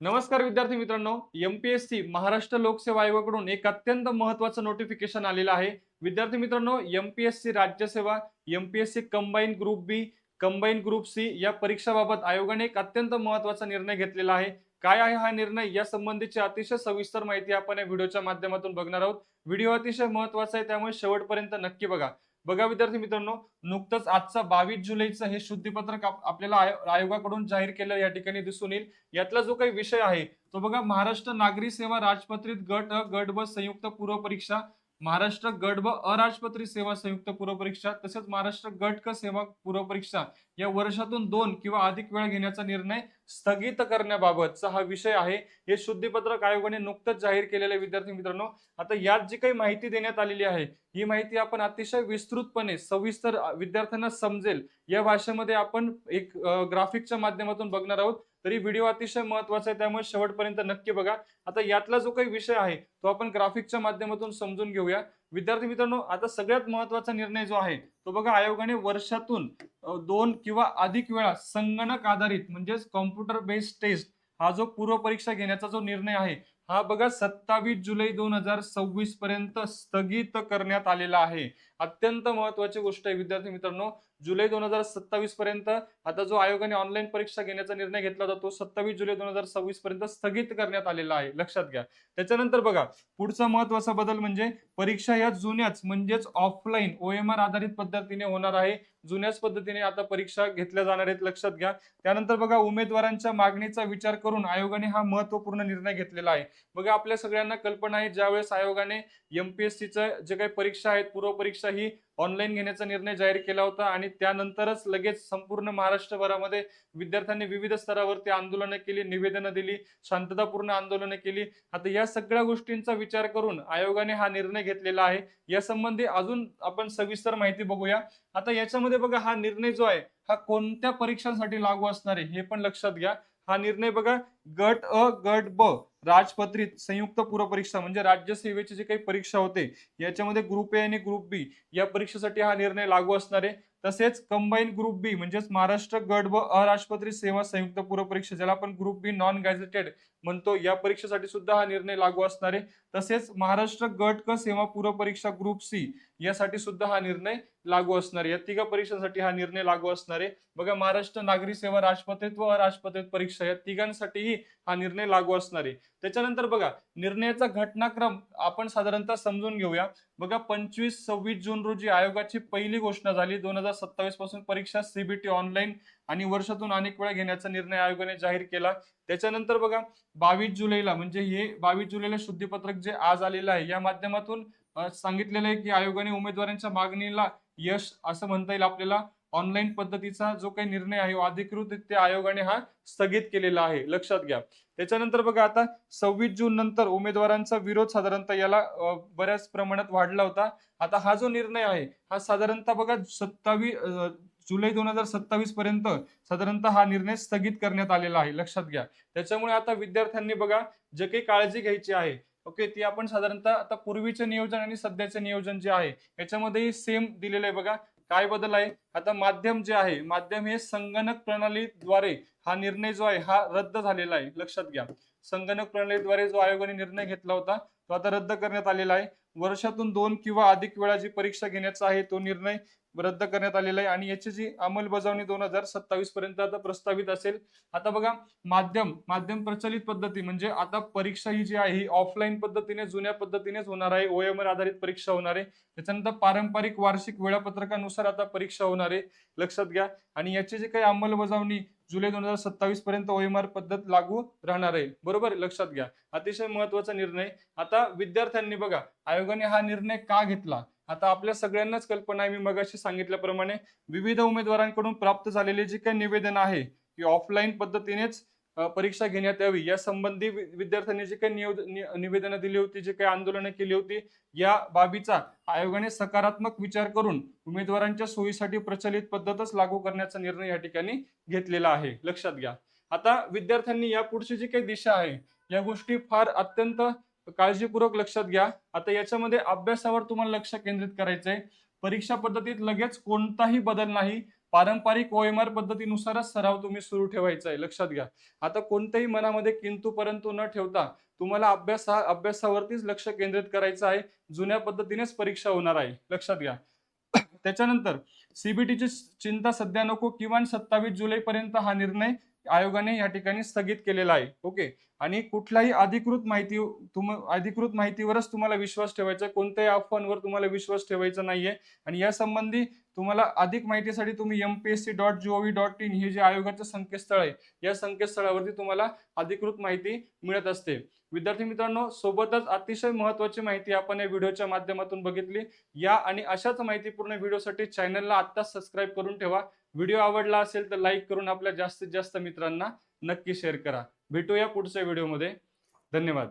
नमस्कार विद्यार्थी मित्रांनो, एमपीएससी महाराष्ट्र लोकसेवा आयोगाकडून एक अत्यंत महत्त्वाचं नोटिफिकेशन आलेलं आहे. विद्यार्थी मित्रांनो, एमपीएससी राज्यसेवा, एमपीएससी कंबाईन ग्रुप बी, कंबाईन ग्रुप सी या परीक्षाबाबत आयोगाने एक अत्यंत महत्त्वाचा निर्णय घेतलेला आहे. काय आहे हा निर्णय, या संबंधीची अतिशय सविस्तर माहिती आपण या व्हिडिओच्या माध्यमातून बघणार आहोत. व्हिडिओ अतिशय महत्त्वाचा आहे, त्यामुळे शेवटपर्यंत नक्की बघा. बघा विद्यार्थी मित्रांनो, नुकतंच आजचा 22 जुलैचं हे शुद्धीपत्रक आपल्याला आयोगाकडून जाहीर केलं या ठिकाणी दिसून येईल. यातला जो काही विषय आहे तो बघा, महाराष्ट्र नागरी सेवा राजपत्रित गट अ, गट ब संयुक्त पूर्व परीक्षा, महाराष्ट्र गट ब अराजपत्रित सेवा संयुक्त पूर्व परीक्षा, तसेच महाराष्ट्र गट क सेवा पूर्व परीक्षा या वर्षातून 2 किंवा अधिक वेळा घेण्याचा निर्णय स्थगित करण्याबाबतचा हा विषय आहे. हे शुद्धीपत्रक आयोगाने नुकतंच जाहीर केलेले विद्यार्थी मित्रांनो. आता यात जी काही माहिती देण्यात आलेली आहे, ही माहिती आपण अतिशय विस्तृतपणे सविस्तर विद्यार्थ्यांना समजेल या भाषेमध्ये आपण एक ग्राफिकच्या माध्यमातून बघणार आहोत. तरी व्हिडिओ अतिशय महत्वाचा आहे, त्यामुळे शेवटपर्यंत नक्की बघा. आता यातला जो काही विषय आहे तो आपण ग्राफिकच्या माध्यमातून समजून घेऊया. विद्यार्थी मित्रांनो, आता सगळ्यात महत्वाचा निर्णय जो आहे तो बघा, आयोगाने वर्षातून 2 किंवा अधिक वेळा संगणक आधारित म्हणजेच कॉम्प्युटर बेस्ड टेस्ट हा जो पूर्व परीक्षा घेण्याचा जो निर्णय आहे, हा बघा 27 जुलै 2026 पर्यंत स्थगित करण्यात आलेला आहे. अत्यंत महत्वाची गोष्ट आहे विद्यार्थी मित्रांनो. जुलै 2027 पर्यंत आता जो आयोगाने ऑनलाईन परीक्षा घेण्याचा निर्णय घेतला होता तो 27 जुलै 2026 पर्यंत स्थगित करण्यात आलेला आहे, लक्षात घ्या. त्याच्यानंतर बघा, पुढचा महत्वाचा बदल म्हणजे परीक्षा या जुन्याच म्हणजेच ऑफलाईन ओएमआर आधारित पद्धतीने होणार आहे. जुन्याच पद्धतीने आता परीक्षा घेतल्या जाणार आहेत, लक्षात घ्या. त्यानंतर बघा, उमेदवारांच्या मागणीचा विचार करून आयोगाने हा महत्वपूर्ण निर्णय घेतलेला आहे. बघा, आपल्या सगळ्यांना कल्पना आहे, ज्यावेळेस आयोगाने एमपीएससीचं जे काही परीक्षा आहेत, पूर्व परीक्षा ही ऑनलाईन घेण्याचा निर्णय जाहीर केला होता आणि त्यानंतरच लगेच संपूर्ण महाराष्ट्रभरामध्ये विद्यार्थ्यांनी विविध स्तरावरती आंदोलनं केली, निवेदनं दिली, शांततापूर्ण आंदोलनं केली. आता या सगळ्या गोष्टींचा विचार करून आयोगाने हा निर्णय घेतलेला आहे. या संबंधी अजून आपण सविस्तर माहिती बघूया. आता याच्यामध्ये बघा, हा निर्णय जो आहे हा कोणत्या परीक्षांसाठी लागू असणार आहे हे पण लक्षात घ्या. हा निर्णय बघा, गट अ, गट ब राजपत्रित संयुक्त पूर्व परीक्षा म्हणजे राज्य सेवेची जी काही परीक्षा होते, याच्यामध्ये ग्रुप ए आणि ग्रुप बी या परीक्षेसाठी हा निर्णय लागू असणार आहे. तसेच कंबाईन ग्रुप बी म्हणजेच महाराष्ट्र गट व अराजपत्रित सेवा संयुक्त पूर्व परीक्षा, ज्याला आपण ग्रुप बी नॉन गॅझेटेड म्हणतो, या परीक्षेसाठी सुद्धा हा निर्णय लागू असणार आहे. तसेच महाराष्ट्र गट क सेवा पूर्व परीक्षा ग्रुप सी यासाठी सुद्धा हा निर्णय लागू असणार आहे. या तिघा परीक्षांसाठी हा निर्णय लागू असणार आहे. बघा, महाराष्ट्र नागरी सेवा राजपत्रित व अराजपत्रित परीक्षा या तिघांसाठीही हा निर्णय लागू असणार आहे. त्याच्यानंतर बघा, निर्णयाचा घटनाक्रम आपण साधारणतः समजून घेऊया. बघा, 25-26 जून रोजी आयोगाची पहिली घोषणा झाली. 2027 पासून परीक्षा सीबीटी ऑनलाईन आणि वर्षातून अनेक वेळा घेण्याचा निर्णय आयोगाने जाहीर केला. त्याच्यानंतर बघा, 22 जुलैला म्हणजे हे 22 जुलैला शुद्धीपत्रक जे आज आलेलं आहे, या माध्यमातून सांगितलेलं आहे की आयोगाने उमेदवारांच्या मागणीला यश असं म्हणता येईल आपल्याला. ऑनलाईन पद्धतीचा जो काही निर्णय आहे अधिकृतरित्या आयोगाने हा स्थगित केलेला आहे, लक्षात घ्या. त्याच्यानंतर बघा, आता 26 जून नंतर उमेदवारांचा विरोध साधारणतः याला बऱ्याच प्रमाणात वाढला होता. आता हा जो निर्णय आहे हा साधारणतः बघा 27 जुलै 2027 पर्यंत साधारणतः हा निर्णय स्थगित करण्यात आलेला आहे, लक्षात घ्या. त्याच्यामुळे आता विद्यार्थ्यांनी बघा, जे काही काळजी घ्यायची आहे, ओके, ती आपण साधारणतः आता पूर्वीचे नियोजन आणि सध्याचे नियोजन जे आहे याच्यामध्ये सेम दिलेलं आहे. बघा, काय बदल आहे. आता माध्यम जे आहे, माध्यम हे संगणक प्रणालीद्वारे हा निर्णय जो आहे हा रद्द झालेला आहे, लक्षात घ्या. संगणक प्रणालीद्वारे जो आयोगाने निर्णय घेतला होता तो आता रद्द करण्यात आलेला आहे. वर्षातून 2 किंवा अधिक वेळा जी परीक्षा घेण्याचा आहे तो निर्णय रद्द करण्यात आलेला आहे आणि याची जी अंमलबजावणी 2027 पर्यंत आता प्रस्तावित असेल. आता बघा, माध्यम माध्यम प्रचलित पद्धती म्हणजे आता परीक्षा ही जी आहे ही ऑफलाईन पद्धतीने जुन्या पद्धतीनेच होणार आहे. ओएमआर आधारित परीक्षा होणार आहे. त्याच्यानंतर पारंपरिक वार्षिक वेळापत्रकानुसार आता परीक्षा होणार आहे, लक्षात घ्या. आणि याची जी काही अंमलबजावणी जुलै 2027 पर्यंत ओएमआर पद्धत लागू राहणार आहे, बरोबर, लक्षात घ्या. अतिशय महत्वाचा निर्णय. आता विद्यार्थ्यांनी बघा, आयोगाने हा निर्णय का घेतला. आता आपल्या सगळ्यांनाच कल्पना आहे, मी मगाशी सांगितल्याप्रमाणे विविध उमेदवारांकडून प्राप्त झालेली जी काही निवेदन आहे की ऑफलाईन पद्धतीनेच परीक्षा घेण्यात यावी या संबंधी विद्यार्थ्यांनी जी काही निवेदनं दिली होती, जी काही आंदोलनं केली होती, या बाबीचा आयोगाने सकारात्मक विचार करून उमेदवारांच्या सोयीसाठी प्रचलित पद्धतच लागू करण्याचा निर्णय या ठिकाणी घेतलेला आहे, लक्षात घ्या. आता विद्यार्थ्यांनी या पुढची जी काही दिशा आहे या गोष्टी फार अत्यंत काळजीपूर्वक लक्षात घ्या. आता याच्यामध्ये अभ्यासावर तुम्हाला लक्ष केंद्रित करायचंय. परीक्षा पद्धतीत लगेच कोणताही बदल नाही. पारंपरिक OMR पद्धतीनुसारच सराव तुम्ही सुरू ठेवायचा आहे, लक्षात घ्या. आता कोणत्याही मनामध्ये किंतु परंतु न ठेवता तुम्हाला अभ्यासावरतीच लक्ष केंद्रित करायचं आहे. जुन्या पद्धतीनेच परीक्षा होणार आहे, लक्षात घ्या. त्याच्यानंतर सीबीटीची चिंता सध्या नको. किमान 27 जुलैपर्यंत हा निर्णय आयोगाने या ठिकाणी स्थगित केलेला आहे. ओके. आणि कुठल्याही अधिकृत माहितीवरच तुम्हाला विश्वास ठेवायचा आहे. कोणत्याही अफवांवर तुम्हाला विश्वास ठेवायचा नाहीये. आणि यासंबंधी तुम्हाला अधिक माहितीसाठी तुम्ही mpsc.gov.in हे जे आयोगाचं संकेतस्थळ आहे, या संकेतस्थळावरती तुम्हाला अधिकृत माहिती मिळत असते. विद्यार्थी मित्रांनो, सोबतच अतिशय महत्त्वाची माहिती आपण या व्हिडिओच्या माध्यमातून बघितली. या आणि अशाच माहितीपूर्ण व्हिडिओसाठी चॅनलला आत्ताच सबस्क्राईब करून ठेवा. व्हिडिओ आवडला असेल तर लाईक करून आपल्या जास्तीत जास्त मित्रांना नक्की शेअर करा. भेटूया पुढच्या व्हिडिओमध्ये. धन्यवाद.